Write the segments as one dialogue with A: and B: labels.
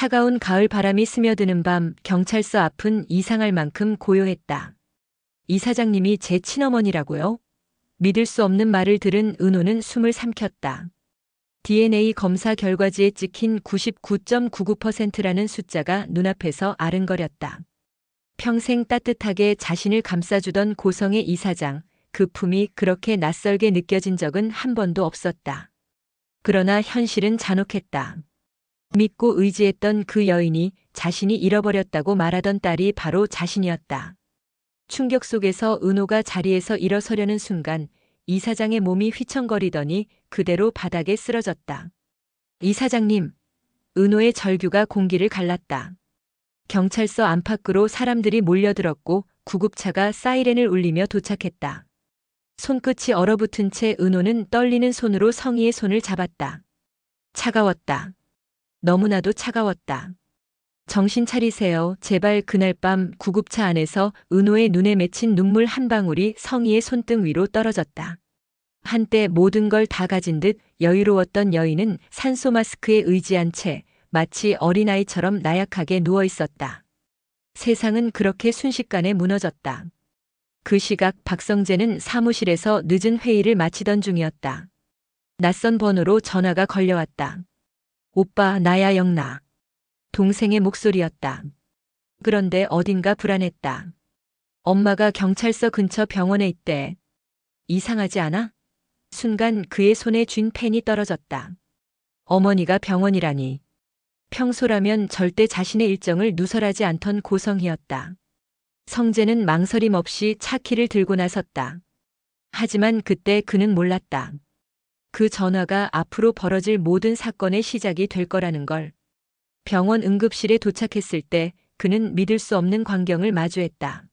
A: 차가운 가을 바람이 스며드는 밤 경찰서 앞은 이상할 만큼 고요했다. 이 사장님이 제 친어머니라고요? 믿을 수 없는 말을 들은 은호는 숨을 삼켰다. DNA 검사 결과지에 찍힌 99.99%라는 숫자가 눈앞에서 아른거렸다. 평생 따뜻하게 자신을 감싸주던 고성의 이사장, 그 품이 그렇게 낯설게 느껴진 적은 한 번도 없었다. 그러나 현실은 잔혹했다. 믿고 의지했던 그 여인이 자신이 잃어버렸다고 말하던 딸이 바로 자신이었다. 충격 속에서 은호가 자리에서 일어서려는 순간 이 사장의 몸이 휘청거리더니 그대로 바닥에 쓰러졌다. 이 사장님, 은호의 절규가 공기를 갈랐다. 경찰서 안팎으로 사람들이 몰려들었고 구급차가 사이렌을 울리며 도착했다. 손끝이 얼어붙은 채 은호는 떨리는 손으로 성희의 손을 잡았다. 차가웠다. 너무나도 차가웠다. 정신 차리세요. 제발. 그날 밤 구급차 안에서 은호의 눈에 맺힌 눈물 한 방울이 성희의 손등 위로 떨어졌다. 한때 모든 걸 다 가진 듯 여유로웠던 여인은 산소 마스크에 의지한 채 마치 어린아이처럼 나약하게 누워 있었다. 세상은 그렇게 순식간에 무너졌다. 그 시각 박성재는 사무실에서 늦은 회의를 마치던 중이었다. 낯선 번호로 전화가 걸려왔다. 오빠, 나야 영나. 동생의 목소리였다. 그런데 어딘가 불안했다. 엄마가 경찰서 근처 병원에 있대. 이상하지 않아? 순간 그의 손에 쥔 펜이 떨어졌다. 어머니가 병원이라니. 평소라면 절대 자신의 일정을 누설하지 않던 고성이었다. 성재는 망설임 없이 차 키를 들고 나섰다. 하지만 그때 그는 몰랐다. 그 전화가 앞으로 벌어질 모든 사건의 시작이 될 거라는 걸. 병원 응급실에 도착했을 때 그는 믿을 수 없는 광경을 마주했다.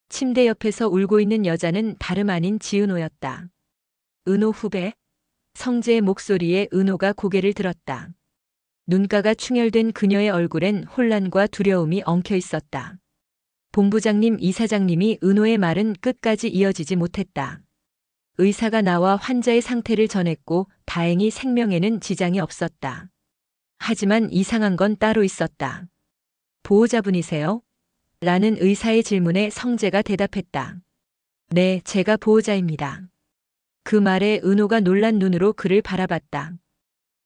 A: 침대 옆에서 울고 있는 여자는 다름 아닌 지은호였다. 은호 후배? 성재의 목소리에 은호가 고개를 들었다. 눈가가 충혈된 그녀의 얼굴엔 혼란과 두려움이 엉켜 있었다. 본부장님, 이 사장님이 은호의 말은 끝까지 이어지지 못했다. 의사가 나와 환자의 상태를 전했고 다행히 생명에는 지장이 없었다. 하지만 이상한 건 따로 있었다. 보호자분이세요? 라는 의사의 질문에 성재가 대답했다. 네, 제가 보호자입니다. 그 말에 은호가 놀란 눈으로 그를 바라봤다.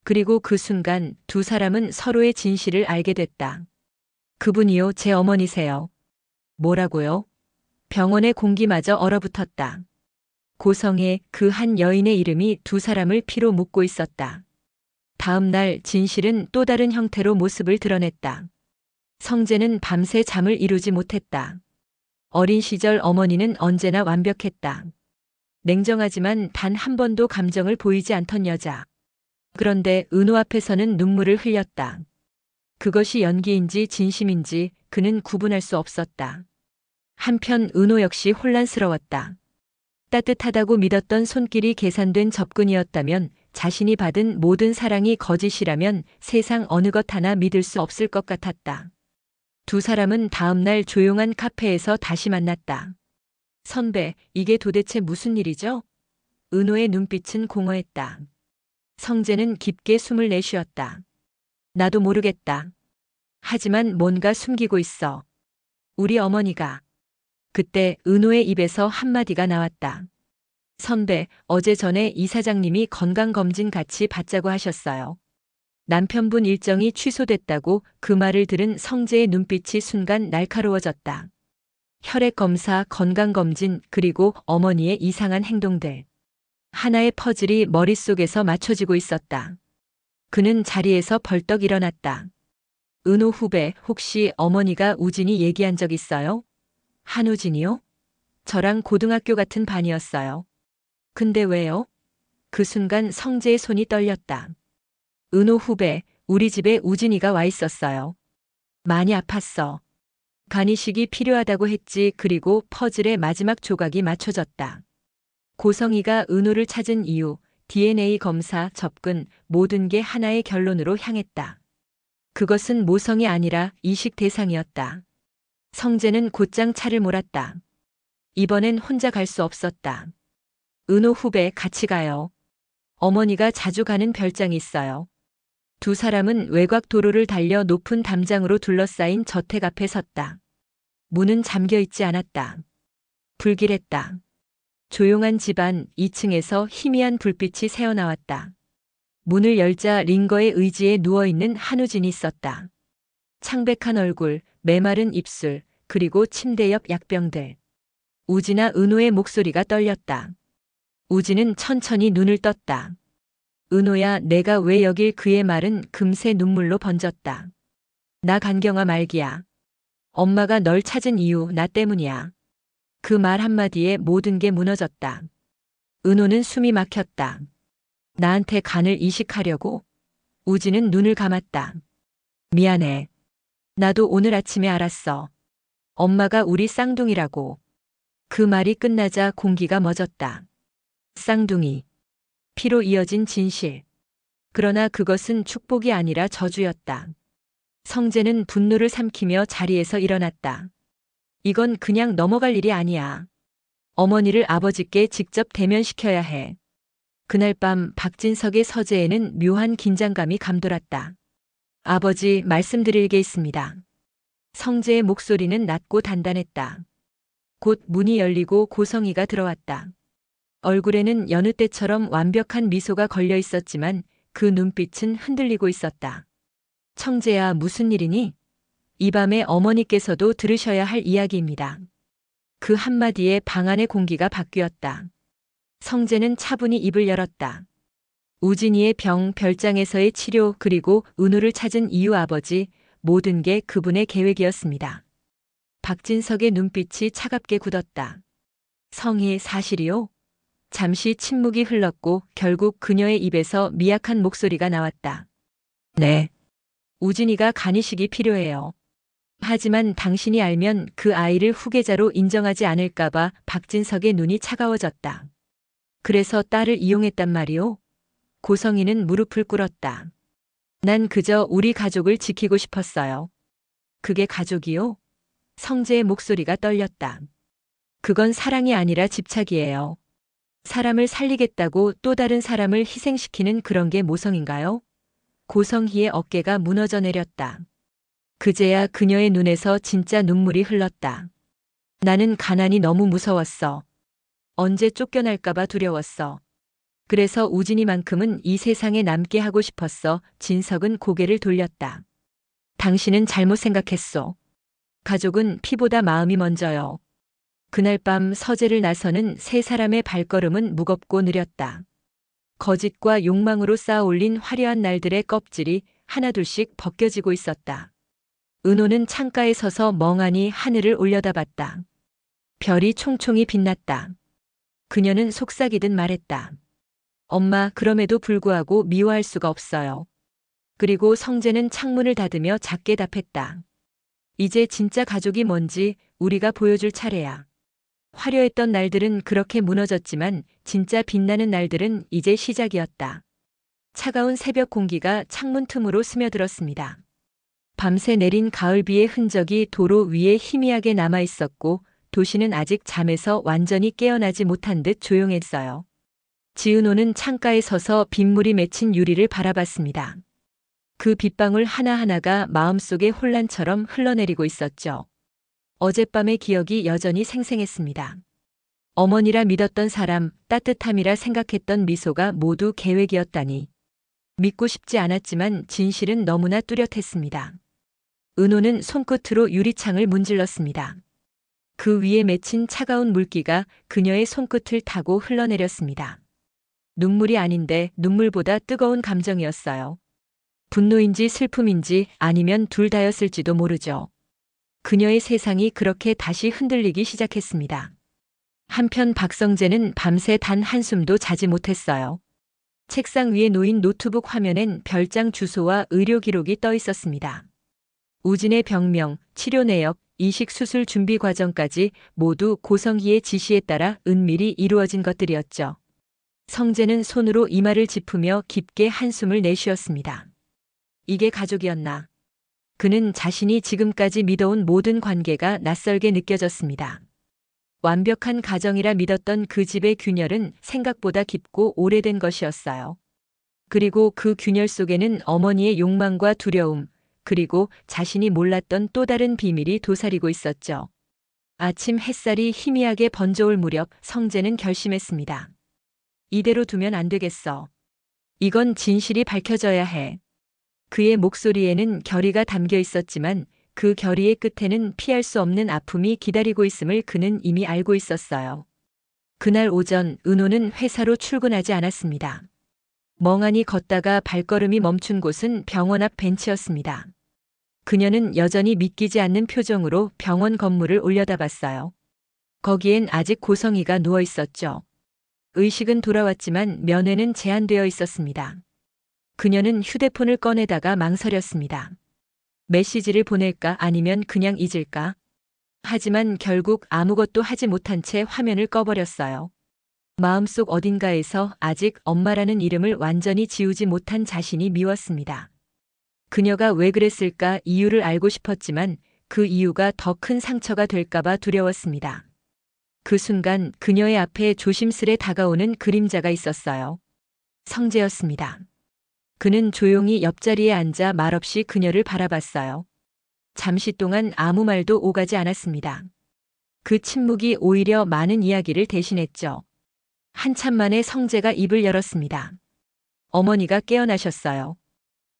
A: 그리고 그 순간 두 사람은 서로의 진실을 알게 됐다. 그분이요, 제 어머니세요. 뭐라고요? 병원의 공기마저 얼어붙었다. 고성의 그 한 여인의 이름이 두 사람을 피로 묶고 있었다. 다음 날 진실은 또 다른 형태로 모습을 드러냈다. 성재는 밤새 잠을 이루지 못했다. 어린 시절 어머니는 언제나 완벽했다. 냉정하지만 단 한 번도 감정을 보이지 않던 여자. 그런데 은호 앞에서는 눈물을 흘렸다. 그것이 연기인지 진심인지 그는 구분할 수 없었다. 한편 은호 역시 혼란스러웠다. 따뜻하다고 믿었던 손길이 계산된 접근이었다면, 자신이 받은 모든 사랑이 거짓이라면 세상 어느 것 하나 믿을 수 없을 것 같았다. 두 사람은 다음 날 조용한 카페에서 다시 만났다. 선배, 이게 도대체 무슨 일이죠? 은호의 눈빛은 공허했다. 성재는 깊게 숨을 내쉬었다. 나도 모르겠다. 하지만 뭔가 숨기고 있어. 우리 어머니가. 그때 은호의 입에서 한마디가 나왔다. 선배, 어제 전에 이 사장님이 건강검진 같이 받자고 하셨어요. 남편분 일정이 취소됐다고. 그 말을 들은 성재의 눈빛이 순간 날카로워졌다. 혈액검사, 건강검진, 그리고 어머니의 이상한 행동들. 하나의 퍼즐이 머릿속에서 맞춰지고 있었다. 그는 자리에서 벌떡 일어났다. 은호 후배, 혹시 어머니가 우진이 얘기한 적 있어요? 한우진이요? 저랑 고등학교 같은 반이었어요. 근데 왜요? 그 순간 성재의 손이 떨렸다. 은호 후배, 우리 집에 우진이가 와 있었어요. 많이 아팠어. 간이식이 필요하다고 했지. 그리고 퍼즐의 마지막 조각이 맞춰졌다. 고성이가 은호를 찾은 이유, DNA 검사, 접근, 모든 게 하나의 결론으로 향했다. 그것은 모성이 아니라 이식 대상이었다. 성재는 곧장 차를 몰았다. 이번엔 혼자 갈 수 없었다. 은호 후배, 같이 가요. 어머니가 자주 가는 별장이 있어요. 두 사람은 외곽 도로를 달려 높은 담장으로 둘러싸인 저택 앞에 섰다. 문은 잠겨 있지 않았다. 불길했다. 조용한 집안 2층에서 희미한 불빛이 새어나왔다. 문을 열자 링거의 의지에 누워있는 한우진이 있었다. 창백한 얼굴, 메마른 입술, 그리고 침대 옆 약병들. 우진아 은호의 목소리가 떨렸다. 우진은 천천히 눈을 떴다. 은호야, 내가 왜 여길, 그의 말은 금세 눈물로 번졌다. 나 간경아 말기야. 엄마가 널 찾은 이유 나 때문이야. 그 말 한마디에 모든 게 무너졌다. 은호는 숨이 막혔다. 나한테 간을 이식하려고? 우진은 눈을 감았다. 미안해. 나도 오늘 아침에 알았어. 엄마가 우리 쌍둥이라고. 그 말이 끝나자 공기가 멎었다. 쌍둥이. 피로 이어진 진실. 그러나 그것은 축복이 아니라 저주였다. 성재는 분노를 삼키며 자리에서 일어났다. 이건 그냥 넘어갈 일이 아니야. 어머니를 아버지께 직접 대면시켜야 해. 그날 밤 박진석의 서재에는 묘한 긴장감이 감돌았다. 아버지, 말씀드릴 게 있습니다. 성재의 목소리는 낮고 단단했다. 곧 문이 열리고 고성희가 들어왔다. 얼굴에는 여느 때처럼 완벽한 미소가 걸려 있었지만 그 눈빛은 흔들리고 있었다. 청재야, 무슨 일이니? 이 밤에 어머니께서도 들으셔야 할 이야기입니다. 그 한마디에 방 안의 공기가 바뀌었다. 성재는 차분히 입을 열었다. 우진이의 병, 별장에서의 치료, 그리고 은우를 찾은 이유, 아버지, 모든 게 그분의 계획이었습니다. 박진석의 눈빛이 차갑게 굳었다. 성희, 사실이요? 잠시 침묵이 흘렀고 결국 그녀의 입에서 미약한 목소리가 나왔다. 네. 우진이가 간이식이 필요해요. 하지만 당신이 알면 그 아이를 후계자로 인정하지 않을까봐. 박진석의 눈이 차가워졌다. 그래서 딸을 이용했단 말이오? 고성희는 무릎을 꿇었다. 난 그저 우리 가족을 지키고 싶었어요. 그게 가족이요? 성재의 목소리가 떨렸다. 그건 사랑이 아니라 집착이에요. 사람을 살리겠다고 또 다른 사람을 희생시키는 그런 게 모성인가요? 고성희의 어깨가 무너져 내렸다. 그제야 그녀의 눈에서 진짜 눈물이 흘렀다. 나는 가난이 너무 무서웠어. 언제 쫓겨날까봐 두려웠어. 그래서 우진이만큼은 이 세상에 남게 하고 싶었어. 진석은 고개를 돌렸다. 당신은 잘못 생각했어. 가족은 피보다 마음이 먼저요. 그날 밤 서재를 나서는 세 사람의 발걸음은 무겁고 느렸다. 거짓과 욕망으로 쌓아 올린 화려한 날들의 껍질이 하나둘씩 벗겨지고 있었다. 은호는 창가에 서서 멍하니 하늘을 올려다봤다. 별이 총총히 빛났다. 그녀는 속삭이듯 말했다. 엄마, 그럼에도 불구하고 미워할 수가 없어요. 그리고 성재는 창문을 닫으며 작게 답했다. 이제 진짜 가족이 뭔지 우리가 보여줄 차례야. 화려했던 날들은 그렇게 무너졌지만 진짜 빛나는 날들은 이제 시작이었다. 차가운 새벽 공기가 창문 틈으로 스며들었습니다. 밤새 내린 가을비의 흔적이 도로 위에 희미하게 남아 있었고 도시는 아직 잠에서 완전히 깨어나지 못한 듯 조용했어요. 지은호는 창가에 서서 빗물이 맺힌 유리를 바라봤습니다. 그 빗방울 하나하나가 마음속의 혼란처럼 흘러내리고 있었죠. 어젯밤의 기억이 여전히 생생했습니다. 어머니라 믿었던 사람, 따뜻함이라 생각했던 미소가 모두 계획이었다니. 믿고 싶지 않았지만 진실은 너무나 뚜렷했습니다. 은호는 손끝으로 유리창을 문질렀습니다. 그 위에 맺힌 차가운 물기가 그녀의 손끝을 타고 흘러내렸습니다. 눈물이 아닌데 눈물보다 뜨거운 감정이었어요. 분노인지 슬픔인지 아니면 둘 다였을지도 모르죠. 그녀의 세상이 그렇게 다시 흔들리기 시작했습니다. 한편 박성재는 밤새 단 한숨도 자지 못했어요. 책상 위에 놓인 노트북 화면엔 별장 주소와 의료 기록이 떠 있었습니다. 우진의 병명, 치료 내역, 이식 수술 준비 과정까지 모두 고성희의 지시에 따라 은밀히 이루어진 것들이었죠. 성재는 손으로 이마를 짚으며 깊게 한숨을 내쉬었습니다. 이게 가족이었나? 그는 자신이 지금까지 믿어온 모든 관계가 낯설게 느껴졌습니다. 완벽한 가정이라 믿었던 그 집의 균열은 생각보다 깊고 오래된 것이었어요. 그리고 그 균열 속에는 어머니의 욕망과 두려움, 그리고 자신이 몰랐던 또 다른 비밀이 도사리고 있었죠. 아침 햇살이 희미하게 번져올 무렵 성재는 결심했습니다. 이대로 두면 안 되겠어. 이건 진실이 밝혀져야 해. 그의 목소리에는 결의가 담겨 있었지만 그 결의의 끝에는 피할 수 없는 아픔이 기다리고 있음을 그는 이미 알고 있었어요. 그날 오전 은호는 회사로 출근하지 않았습니다. 멍하니 걷다가 발걸음이 멈춘 곳은 병원 앞 벤치였습니다. 그녀는 여전히 믿기지 않는 표정으로 병원 건물을 올려다봤어요. 거기엔 아직 고성이가 누워 있었죠. 의식은 돌아왔지만 면회는 제한되어 있었습니다. 그녀는 휴대폰을 꺼내다가 망설였습니다. 메시지를 보낼까 아니면 그냥 잊을까? 하지만 결국 아무것도 하지 못한 채 화면을 꺼버렸어요. 마음속 어딘가에서 아직 엄마라는 이름을 완전히 지우지 못한 자신이 미웠습니다. 그녀가 왜 그랬을까 이유를 알고 싶었지만 그 이유가 더 큰 상처가 될까봐 두려웠습니다. 그 순간 그녀의 앞에 조심스레 다가오는 그림자가 있었어요. 성재였습니다. 그는 조용히 옆자리에 앉아 말없이 그녀를 바라봤어요. 잠시 동안 아무 말도 오가지 않았습니다. 그 침묵이 오히려 많은 이야기를 대신했죠. 한참 만에 성재가 입을 열었습니다. 어머니가 깨어나셨어요.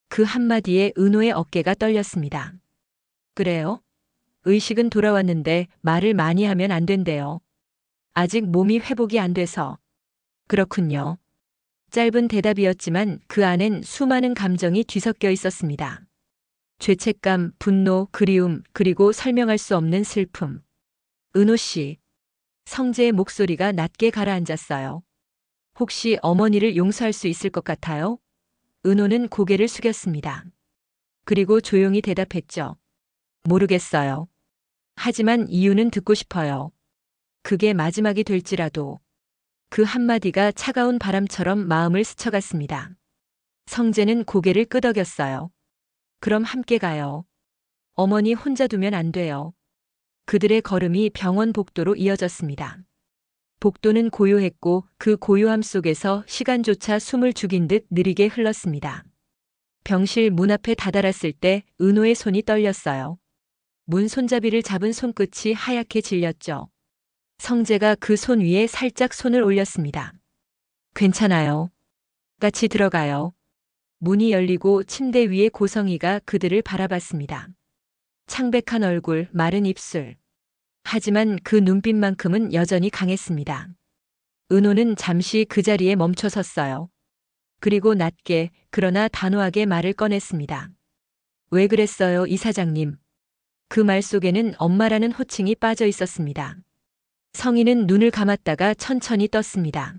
A: 그 한마디에 은호의 어깨가 떨렸습니다. 그래요? 의식은 돌아왔는데 말을 많이 하면 안 된대요. 아직 몸이 회복이 안 돼서. 그렇군요. 짧은 대답이었지만 그 안엔 수많은 감정이 뒤섞여 있었습니다. 죄책감, 분노, 그리움, 그리고 설명할 수 없는 슬픔. 은호 씨. 성재의 목소리가 낮게 가라앉았어요. 혹시 어머니를 용서할 수 있을 것 같아요? 은호는 고개를 숙였습니다. 그리고 조용히 대답했죠. 모르겠어요. 하지만 이유는 듣고 싶어요. 그게 마지막이 될지라도. 그 한마디가 차가운 바람처럼 마음을 스쳐갔습니다. 성재는 고개를 끄덕였어요. 그럼 함께 가요. 어머니 혼자 두면 안 돼요. 그들의 걸음이 병원 복도로 이어졌습니다. 복도는 고요했고 그 고요함 속에서 시간조차 숨을 죽인 듯 느리게 흘렀습니다. 병실 문 앞에 다다랐을 때 은호의 손이 떨렸어요. 문 손잡이를 잡은 손끝이 하얗게 질렸죠. 성재가 그 손 위에 살짝 손을 올렸습니다. 괜찮아요. 같이 들어가요. 문이 열리고 침대 위에 고성이가 그들을 바라봤습니다. 창백한 얼굴, 마른 입술. 하지만 그 눈빛만큼은 여전히 강했습니다. 은호는 잠시 그 자리에 멈춰 섰어요. 그리고 낮게, 그러나 단호하게 말을 꺼냈습니다. 왜 그랬어요, 이사장님? 그 말 속에는 엄마라는 호칭이 빠져 있었습니다. 성희는 눈을 감았다가 천천히 떴습니다.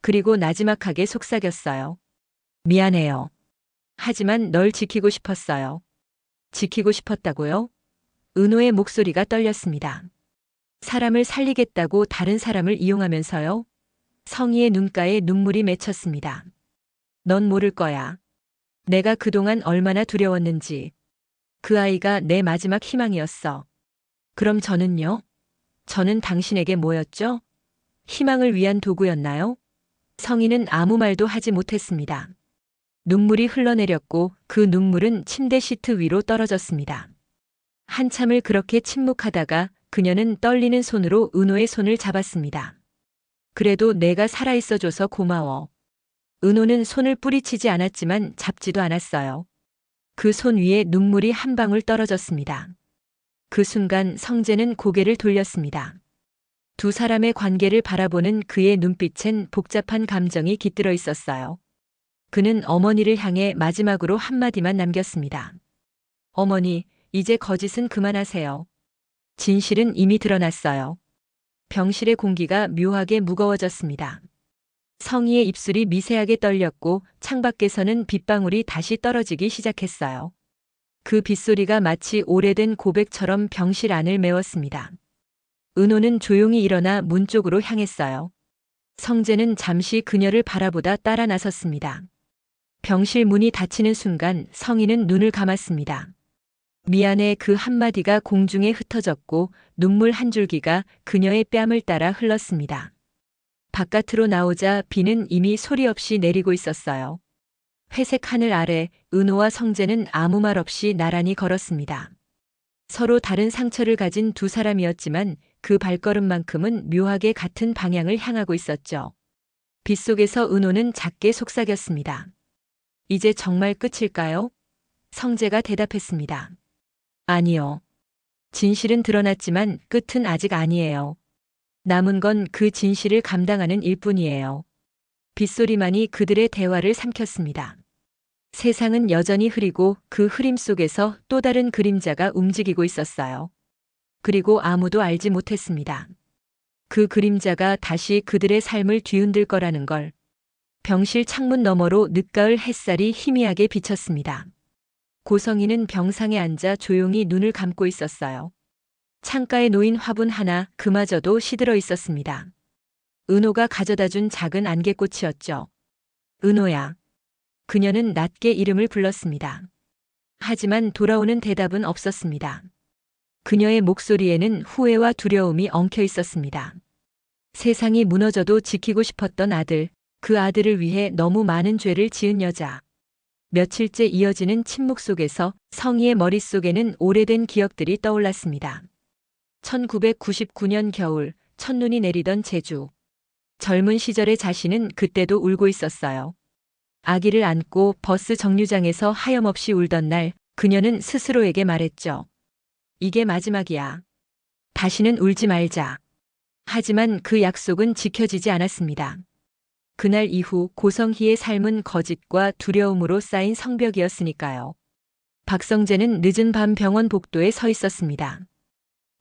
A: 그리고 나지막하게 속삭였어요. 미안해요. 하지만 널 지키고 싶었어요. 지키고 싶었다고요? 은호의 목소리가 떨렸습니다. 사람을 살리겠다고 다른 사람을 이용하면서요? 성희의 눈가에 눈물이 맺혔습니다. 넌 모를 거야. 내가 그동안 얼마나 두려웠는지. 그 아이가 내 마지막 희망이었어. 그럼 저는요? 저는 당신에게 뭐였죠? 희망을 위한 도구였나요? 성희는 아무 말도 하지 못했습니다. 눈물이 흘러내렸고 그 눈물은 침대 시트 위로 떨어졌습니다. 한참을 그렇게 침묵하다가 그녀는 떨리는 손으로 은호의 손을 잡았습니다. 그래도 내가 살아있어줘서 고마워. 은호는 손을 뿌리치지 않았지만 잡지도 않았어요. 그 손 위에 눈물이 한 방울 떨어졌습니다. 그 순간 성재는 고개를 돌렸습니다. 두 사람의 관계를 바라보는 그의 눈빛엔 복잡한 감정이 깃들어 있었어요. 그는 어머니를 향해 마지막으로 한마디만 남겼습니다. 어머니, 이제 거짓은 그만하세요. 진실은 이미 드러났어요. 병실의 공기가 묘하게 무거워졌습니다. 성희의 입술이 미세하게 떨렸고 창밖에서는 빗방울이 다시 떨어지기 시작했어요. 그 빗소리가 마치 오래된 고백처럼 병실 안을 메웠습니다. 은호는 조용히 일어나 문 쪽으로 향했어요. 성재는 잠시 그녀를 바라보다 따라 나섰습니다. 병실 문이 닫히는 순간 성희는 눈을 감았습니다. 미안해 그 한마디가 공중에 흩어졌고 눈물 한 줄기가 그녀의 뺨을 따라 흘렀습니다. 바깥으로 나오자 비는 이미 소리 없이 내리고 있었어요. 회색 하늘 아래 은호와 성재는 아무 말 없이 나란히 걸었습니다. 서로 다른 상처를 가진 두 사람이었지만 그 발걸음만큼은 묘하게 같은 방향을 향하고 있었죠. 빗속에서 은호는 작게 속삭였습니다. 이제 정말 끝일까요? 성재가 대답했습니다. 아니요. 진실은 드러났지만 끝은 아직 아니에요. 남은 건 그 진실을 감당하는 일뿐이에요. 빗소리만이 그들의 대화를 삼켰습니다. 세상은 여전히 흐리고 그 흐림 속에서 또 다른 그림자가 움직이고 있었어요. 그리고 아무도 알지 못했습니다. 그 그림자가 다시 그들의 삶을 뒤흔들 거라는 걸. 병실 창문 너머로 늦가을 햇살이 희미하게 비쳤습니다. 고성이는 병상에 앉아 조용히 눈을 감고 있었어요. 창가에 놓인 화분 하나 그마저도 시들어 있었습니다. 은호가 가져다 준 작은 안개꽃이었죠. 은호야. 그녀는 낮게 이름을 불렀습니다. 하지만 돌아오는 대답은 없었습니다. 그녀의 목소리에는 후회와 두려움이 엉켜 있었습니다. 세상이 무너져도 지키고 싶었던 아들, 그 아들을 위해 너무 많은 죄를 지은 여자. 며칠째 이어지는 침묵 속에서 성희의 머릿속에는 오래된 기억들이 떠올랐습니다. 1999년 겨울, 첫눈이 내리던 제주. 젊은 시절의 자신은 그때도 울고 있었어요. 아기를 안고 버스 정류장에서 하염없이 울던 날, 그녀는 스스로에게 말했죠. 이게 마지막이야. 다시는 울지 말자. 하지만 그 약속은 지켜지지 않았습니다. 그날 이후 고성희의 삶은 거짓과 두려움으로 쌓인 성벽이었으니까요. 박성재는 늦은 밤 병원 복도에 서 있었습니다.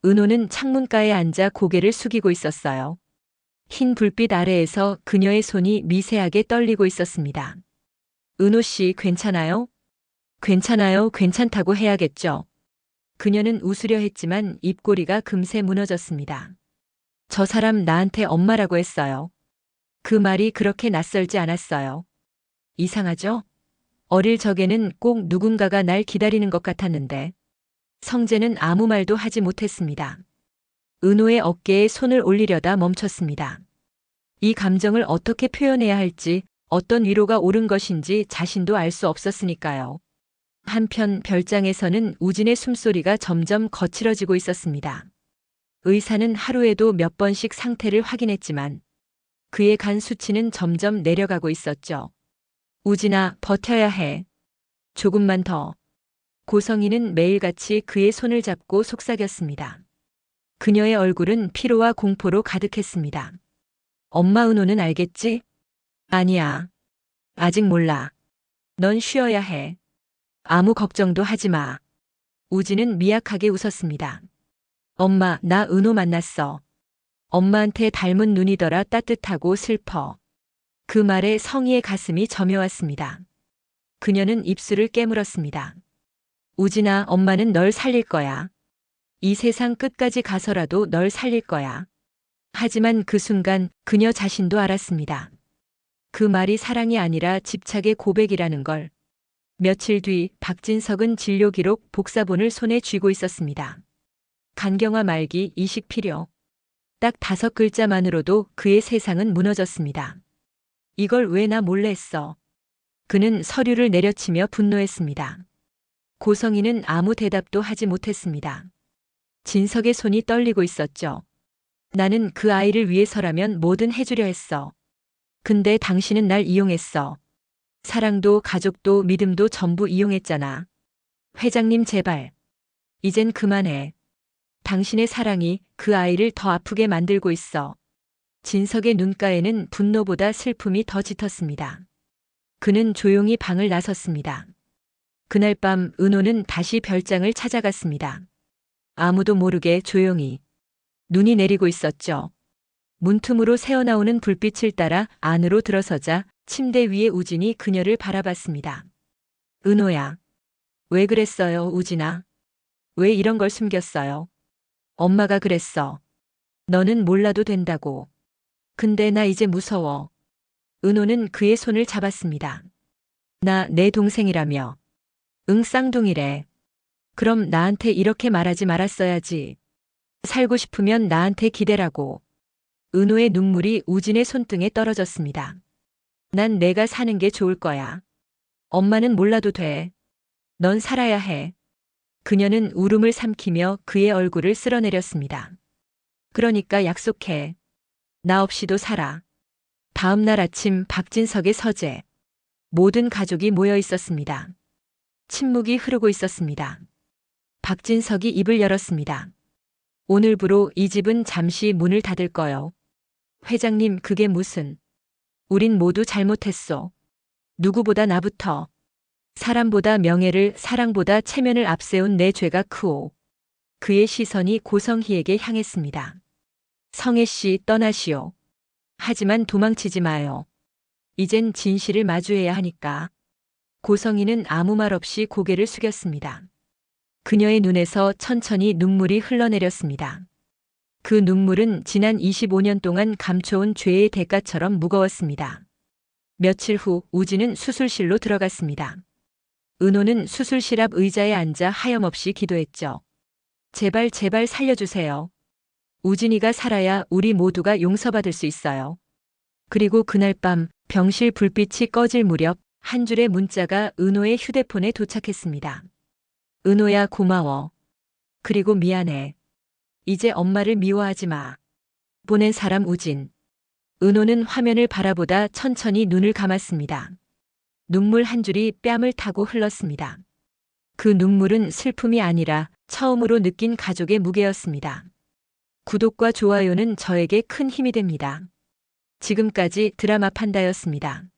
A: 은호는 창문가에 앉아 고개를 숙이고 있었어요. 흰 불빛 아래에서 그녀의 손이 미세하게 떨리고 있었습니다. 은호 씨 괜찮아요? 괜찮아요, 괜찮다고 해야겠죠. 그녀는 웃으려 했지만 입꼬리가 금세 무너졌습니다. 저 사람 나한테 엄마라고 했어요. 그 말이 그렇게 낯설지 않았어요. 이상하죠? 어릴 적에는 꼭 누군가가 날 기다리는 것 같았는데. 성재는 아무 말도 하지 못했습니다. 은호의 어깨에 손을 올리려다 멈췄습니다. 이 감정을 어떻게 표현해야 할지, 어떤 위로가 옳은 것인지 자신도 알 수 없었으니까요. 한편 별장에서는 우진의 숨소리가 점점 거칠어지고 있었습니다. 의사는 하루에도 몇 번씩 상태를 확인했지만 그의 간 수치는 점점 내려가고 있었죠. 우진아, 버텨야 해. 조금만 더. 고성희는 매일같이 그의 손을 잡고 속삭였습니다. 그녀의 얼굴은 피로와 공포로 가득했습니다. 엄마 은호는 알겠지? 아니야. 아직 몰라. 넌 쉬어야 해. 아무 걱정도 하지 마. 우진은 미약하게 웃었습니다. 엄마, 나 은호 만났어. 엄마한테 닮은 눈이더라. 따뜻하고 슬퍼. 그 말에 성희의 가슴이 저며왔습니다. 그녀는 입술을 깨물었습니다. 우진아, 엄마는 널 살릴 거야. 이 세상 끝까지 가서라도 널 살릴 거야. 하지만 그 순간 그녀 자신도 알았습니다. 그 말이 사랑이 아니라 집착의 고백이라는 걸. 며칠 뒤 박진석은 진료 기록 복사본을 손에 쥐고 있었습니다. 간경화 말기 이식 필요. 딱 5글자만으로도 그의 세상은 무너졌습니다. 이걸 왜 나 몰래 했어? 그는 서류를 내려치며 분노했습니다. 고성희는 아무 대답도 하지 못했습니다. 진석의 손이 떨리고 있었죠. 나는 그 아이를 위해서라면 뭐든 해주려 했어. 근데 당신은 날 이용했어. 사랑도 가족도 믿음도 전부 이용했잖아. 회장님 제발. 이젠 그만해. 당신의 사랑이 그 아이를 더 아프게 만들고 있어. 진석의 눈가에는 분노보다 슬픔이 더 짙었습니다. 그는 조용히 방을 나섰습니다. 그날 밤 은호는 다시 별장을 찾아갔습니다. 아무도 모르게 조용히. 눈이 내리고 있었죠. 문틈으로 새어나오는 불빛을 따라 안으로 들어서자 침대 위에 우진이 그녀를 바라봤습니다. 은호야. 왜 그랬어요, 우진아? 왜 이런 걸 숨겼어요? 엄마가 그랬어. 너는 몰라도 된다고. 근데 나 이제 무서워. 은호는 그의 손을 잡았습니다. 나 내 동생이라며. 응, 쌍둥이래. 그럼 나한테 이렇게 말하지 말았어야지. 살고 싶으면 나한테 기대라고. 은호의 눈물이 우진의 손등에 떨어졌습니다. 난 내가 사는 게 좋을 거야. 엄마는 몰라도 돼. 넌 살아야 해. 그녀는 울음을 삼키며 그의 얼굴을 쓸어내렸습니다. 그러니까 약속해. 나 없이도 살아. 다음 날 아침 박진석의 서재. 모든 가족이 모여 있었습니다. 침묵이 흐르고 있었습니다. 박진석이 입을 열었습니다. 오늘부로 이 집은 잠시 문을 닫을 거요. 회장님, 그게 무슨. 우린 모두 잘못했어. 누구보다 나부터. 사람보다 명예를, 사랑보다 체면을 앞세운 내 죄가 크오. 그의 시선이 고성희에게 향했습니다. 성혜 씨, 떠나시오. 하지만 도망치지 마요. 이젠 진실을 마주해야 하니까. 고성희는 아무 말 없이 고개를 숙였습니다. 그녀의 눈에서 천천히 눈물이 흘러내렸습니다. 그 눈물은 지난 25년 동안 감춰온 죄의 대가처럼 무거웠습니다. 며칠 후 우진은 수술실로 들어갔습니다. 은호는 수술실 앞 의자에 앉아 하염없이 기도했죠. 제발 제발 살려주세요. 우진이가 살아야 우리 모두가 용서받을 수 있어요. 그리고 그날 밤 병실 불빛이 꺼질 무렵 한 줄의 문자가 은호의 휴대폰에 도착했습니다. 은호야, 고마워. 그리고 미안해. 이제 엄마를 미워하지 마. 보낸 사람 우진. 은호는 화면을 바라보다 천천히 눈을 감았습니다. 눈물 한 줄이 뺨을 타고 흘렀습니다. 그 눈물은 슬픔이 아니라 처음으로 느낀 가족의 무게였습니다. 구독과 좋아요는 저에게 큰 힘이 됩니다. 지금까지 드라마 판다였습니다.